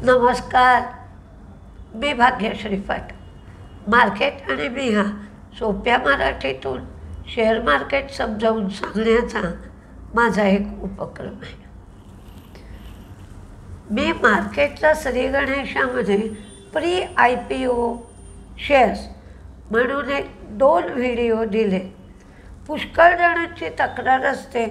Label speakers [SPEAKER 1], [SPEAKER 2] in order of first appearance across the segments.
[SPEAKER 1] नमस्कार, मी भाग्यश्री पाट. मार्केट आणि मी हा सोप्या मराठीतून शेअर मार्केट समजावून सांगण्याचा माझा एक उपक्रम आहे. मी मार्केटचा श्री गणेशामध्ये प्री IPO शेअर्स म्हणून एक 2 व्हिडिओ दिले. पुष्कळ जणांची तक्रार असते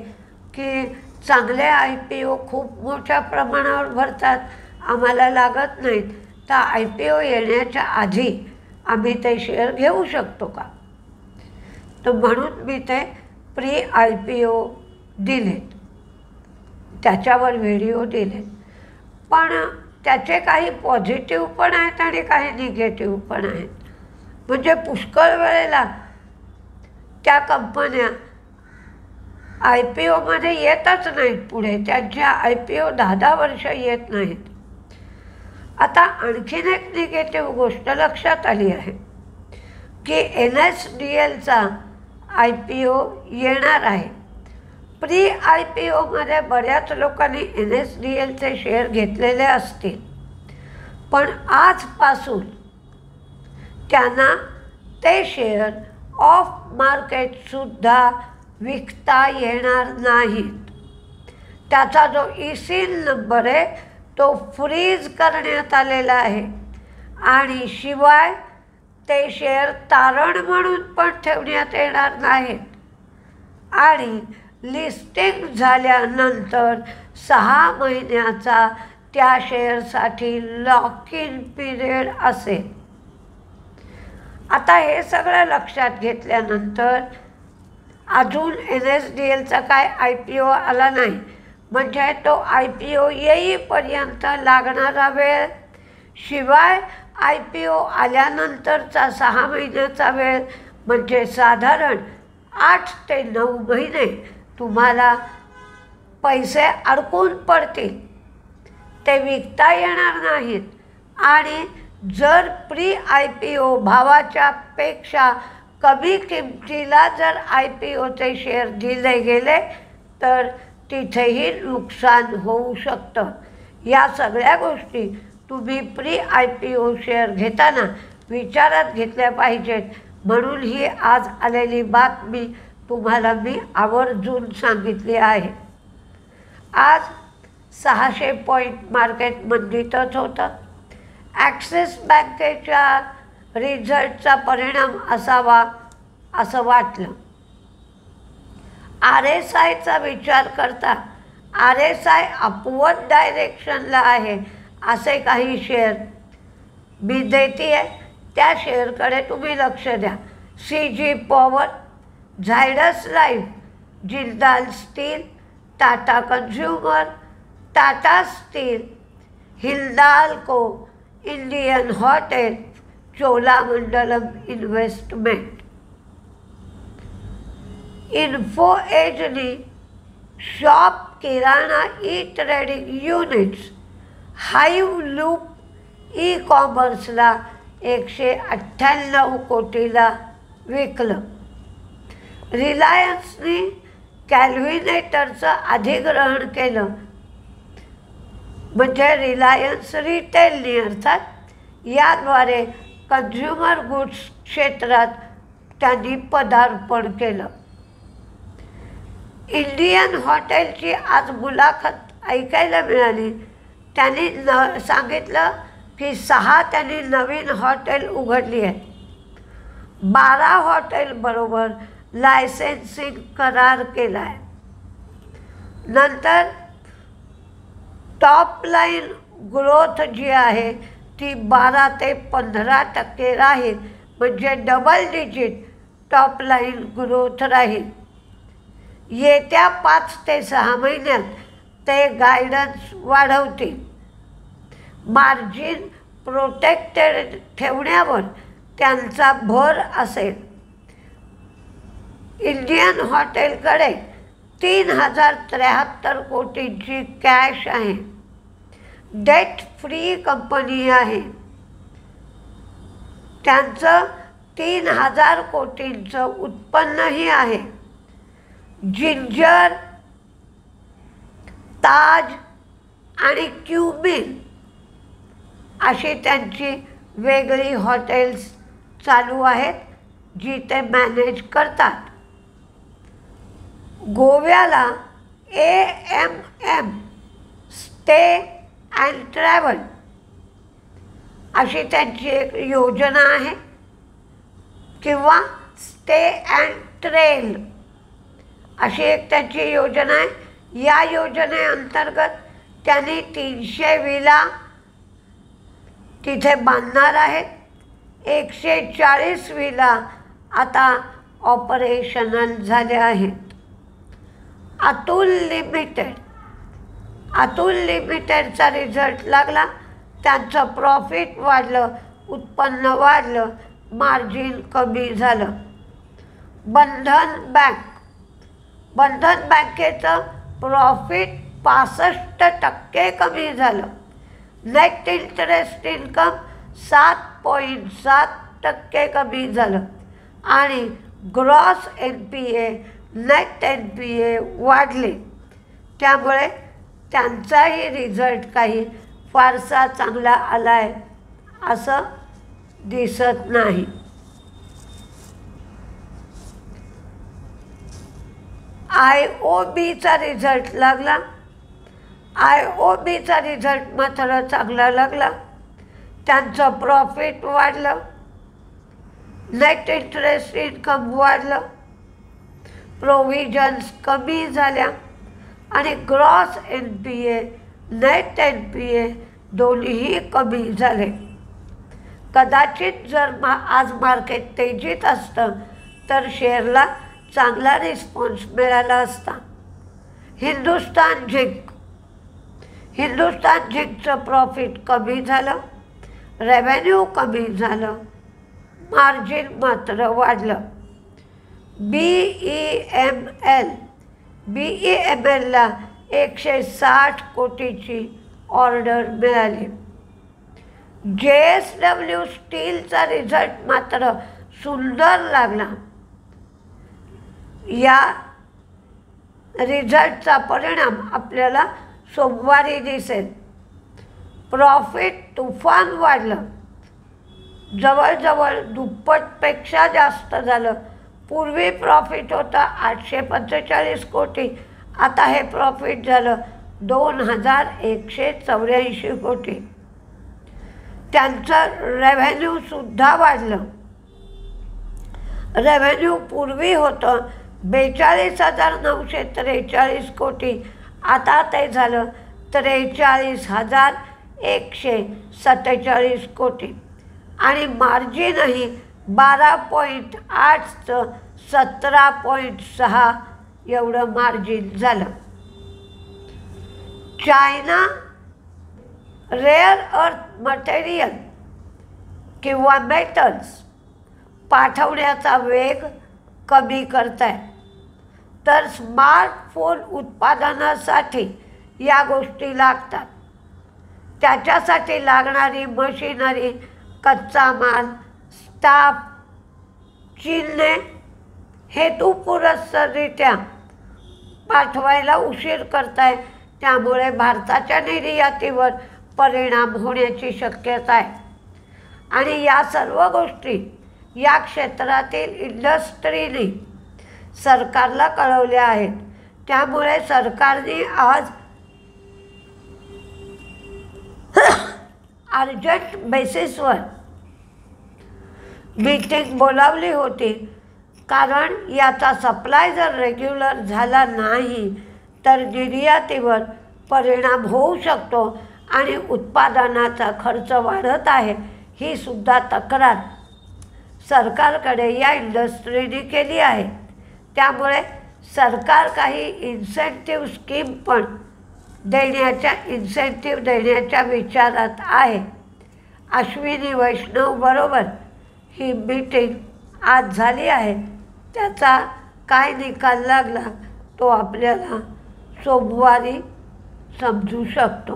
[SPEAKER 1] की चांगले IPO खूप मोठ्या प्रमाणावर भरतात, आम्हाला लागत नाहीत, तर IPO येण्याच्या आधी आम्ही ते शेअर घेऊ शकतो का? तर म्हणून मी ते प्री IPO दिलेत, त्याच्यावर व्हिडिओ दिलेत. पण त्याचे काही पॉझिटिव्ह पण आहेत आणि काही निगेटिव्ह पण आहेत. म्हणजे पुष्कळ वेळेला त्या कंपन्या IPOमध्ये येतच नाहीत पुढे, त्यांच्या IPO 10-10 वर्ष येत नाहीत. आता आणखीन एक निगेटिव्ह गोष्ट लक्षात आली आहे की NSDLचा IPO येणार आहे. प्री IPOमध्ये बऱ्याच लोकांनी NSDLचे शेअर घेतलेले असतील, पण आजपासून त्यांना ते शेअर ऑफ मार्केटसुद्धा विकता येणार नाहीत. त्याचा जो ECL नंबर आहे तो फ्रीज करण्यात आलेला आहे आणि शिवाय ते शेअर तारण म्हणून पण ठेवण्यात येणार नाहीत. आणि लिस्टिंग झाल्यानंतर 6 महिन्याचा त्या शेअरसाठी लॉक इन पिरियड असेल. आता हे सगळं लक्षात घेतल्यानंतर अजून NSDLचा काय IPO आला नाही, म्हणजे तो IPO येईपर्यंत लागणारा वेळ, शिवाय IPO आल्यानंतरचा 6 महिन्याचा वेळ, म्हणजे साधारण 8 ते 9 महिने तुम्हाला पैसे अडकून पडतील, ते विकता येणार नाहीत. आणि जर प्री IPO भावाच्या पेक्षा कमी किमतीला जर IPOचे शेअर दिले गेले तर तिथेही नुकसान होऊ शकतं. या सगळ्या गोष्टी तुम्ही प्री IPO शेअर घेताना विचारात घेतल्या पाहिजेत. म्हणून ही आज आलेली बातमी तुम्हाला मी आवर्जून सांगितली आहे. आज 600 पॉईंट मार्केट मंदीतच होतं. ॲक्सिस बँकेच्या रिझल्टचा परिणाम असावा असं वाटलं. RSIचा विचार करता RSI अपवर्ड डायरेक्शनला आहे असे काही शेअर मी देते आहे, त्या शेअरकडे तुम्ही लक्ष द्या. CG power, Zydus life, Jindal steel, Tata consumer, Tata steel, Hindalco, Indian hotel, Cholamandalam investment. Info एजनी shop Kirana trading units, hive loop कॉमर्सला 198 कोटीला विकलं. रिलायन्सने कॅल्व्हिनेटरचं अधिग्रहण केलं, म्हणजे रिलायन्स रिटेलने अर्थात. याद्वारे कन्झ्युमर गुड्स क्षेत्रात त्यांनी पदार्पण केलं. इंडियन हॉटेलची आज मुलाखत ऐकायला मिळाली. त्यांनी सांगितलं की 6 त्यांनी नवीन हॉटेल उघडली आहेत. 12 हॉटेलबरोबर लायसेन्सिंग करार केला आहे. नंतर टॉप लाईन ग्रोथ जी आहे ती 12 ते 15% राहील, म्हणजे double digit top line growth राहील. येत्या 5 ते 6 महिन्यात ते गायडन्स वाढवतील. मार्जिन प्रोटेक्टेड ठेवण्यावर त्यांचा भर असेल. इंडियन हॉटेलकडे 3073 कोटींची कॅश आहे. डेट फ्री कंपनी आहे. त्यांचं 3000 कोटींचं उत्पन्नही आहे. जिंजर, ताज आणि क्युमिन अशी त्यांची वेगळी हॉटेल्स चालू आहेत जी ते मॅनेज करतात. गोव्याला AMM स्टे अँड ट्रॅव्हल अशी त्यांची एक योजना आहे, किंवा स्टे अँड ट्रेल अशी एक त्यांची योजना आहे. या योजनेअंतर्गत त्यांनी 300 विला तिथे बांधणार आहेत. 140 विला आता ऑपरेशनल झाल्या आहेत. अतुल लिमिटेडचा रिझल्ट लागला. त्यांचं प्रॉफिट वाढलं, उत्पन्न वाढलं, मार्जिन कमी झालं. बंधन बँकेचं प्रॉफिट 65% कमी झालं. नेट इंटरेस्ट इन्कम 7.7% कमी झालं आणि ग्रॉस NPA नेट NPA वाढले. त्यामुळे त्यांचाही रिझल्ट काही फारसा चांगला आला आहे असं दिसत नाही. IOBचा रिझल्ट लागला. IOBचा रिझल्ट मात्र चांगला लागला. त्यांचं प्रॉफिट वाढलं, नेट इंटरेस्ट इन्कम वाढलं, प्रोव्हिजन्स कमी झाल्या आणि ग्रॉस NPA नेट NPA दोन्हीही कमी झाले. कदाचित जर आज मार्केट तेजीत असतं तर शेअरला चांगला रिस्पॉन्स मिळाला असता. हिंदुस्तान झिंकचं प्रॉफिट कमी झालं, रेव्हेन्यू कमी झालं, मार्जिन मात्र वाढलं. BEMLला 160 कोटीची ऑर्डर मिळाली. JSW स्टीलचा रिझल्ट मात्र सुंदर लागला. या रिझल्टचा परिणाम आपल्याला सोमवारी दिसेल. प्रॉफिट तुफान वाढलं, जवळजवळ दुप्पटपेक्षा जास्त झालं. पूर्वी प्रॉफिट होता 845 कोटी, आता हे प्रॉफिट झालं 2184 कोटी. त्यांचं रेव्हेन्यूसुद्धा वाढलं. रेव्हेन्यू पूर्वी होतं 42,943 कोटी, आता ते झालं 43,147 कोटी आणि मार्जिनही 12.8चं 17.6 एवढं मार्जिन झालं. चायना रेअर अर्थ मटेरियल किंवा मेटल्स पाठवण्याचा वेग कमी करताय, तर स्मार्टफोन उत्पादनासाठी या गोष्टी लागतात. त्याच्यासाठी लागणारी मशिनरी, कच्चा माल, स्टाफ चीनने हेतुपुरस्सररित्या पाठवायला उशीर करताय. त्यामुळे भारताच्या निर्यातीवर परिणाम होण्याची शक्यता आहे. आणि या सर्व गोष्टी या क्षेत्रातील इंडस्ट्रीने सरकारला कळवल्या आहेत. त्यामुळे सरकारने आज अर्जंट बेसिसवर मीटिंग बोलावली होती, कारण याचा सप्लाय जर रेग्युलर झाला नाही तर निर्यातीवर परिणाम होऊ शकतो आणि उत्पादनाचा खर्च वाढत आहे, ही सुद्धा तक्रार सरकारकडे या इंडस्ट्रीने केली आहे. त्यामुळे सरकार काही इन्सेंटिव्ह स्कीम पण इन्सेंटिव्ह देण्याच्या विचारात आहे. अश्विनी वैष्णव बरोबर ही मीटिंग आज झाली आहे. त्याचा काय निकाल लागला तो आपल्याला सोमवारी समजू शकतो.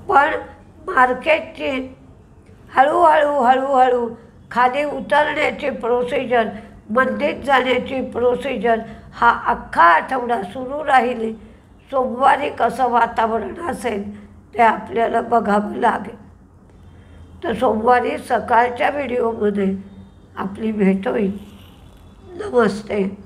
[SPEAKER 1] पण मार्केटची हळूहळू खाली उतरण्याची प्रोसिजर, मंदीत जाण्याची प्रोसिजर हा अख्खा आठवडा सुरू राहिली. सोमवारी कसं वातावरण असेल ते आपल्याला बघावं लागेल. तर सोमवारी सकाळच्या व्हिडिओमध्ये आपली भेट होईल. नमस्ते.